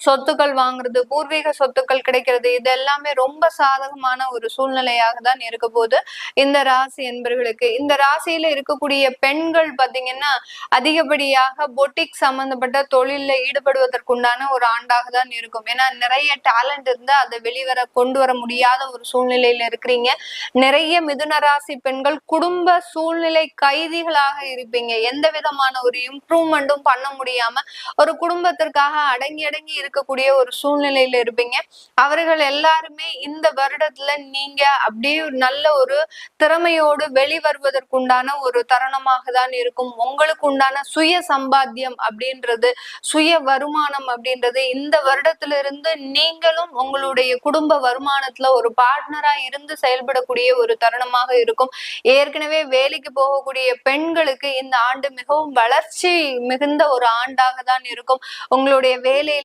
சொத்துக்கள் வாங்குறது, பூர்வீக சொத்துக்கள் கிடைக்கிறது, இது எல்லாமே ரொம்ப சாதகமான ஒரு சூழ்நிலையாக தான் இருக்க போது இந்த ராசி என்பர்களுக்கு. இந்த ராசியில இருக்கக்கூடிய பெண்கள் பாத்தீங்கன்னா அதிகப்படியாக பொட்டிக் சம்பந்தப்பட்ட தொழில்ல ஈடுபடுவதற்குண்டான ஒரு ஆண்டாக தான் இருக்கும். ஏன்னா நிறைய டேலண்ட் இருந்தா அதை கொண்டு வர முடியாத ஒரு சூழ்நிலையில இருக்கிறீங்க. நிறைய மிதுன ராசி பெண்கள் குடும்ப சூழ்நிலை கைதிகளாக இருப்பீங்க. எந்த விதமான ஒரு இம்ப்ரூவ்மெண்ட்டும் பண்ண முடியாம ஒரு குடும்பத்திற்காக அடங்கி அடங்கி இருக்கக்கூடிய ஒரு சூழ்நிலையில இருப்பீங்க. அவர்கள் எல்லாருமே இந்த வருடத்துல நீங்க அப்படியே நல்ல ஒரு திறமையோடு வெளிவருவதற்குண்டான ஒரு தருணமாக தான் இருக்கும். உங்களுக்கு உண்டான சுய சம்பாத்தியம் அப்படின்றது, சுய வருமானம் அப்படின்றது இந்த வருடத்திலிருந்து நீங்களும் உங்களுடைய குடும்ப வருமானத்துல ஒரு பார்ட்னரா இருந்து செயல்படக்கூடிய ஒரு தருணமாக இருக்கும். ஏற்கனவே வேலைக்கு போகக்கூடிய பெண்களுக்கு இந்த ஆண்டு மிகவும் வளர்ச்சி மிகுந்த ஒரு ஆண்டாக தான் இருக்கும். உங்களுடைய வேலை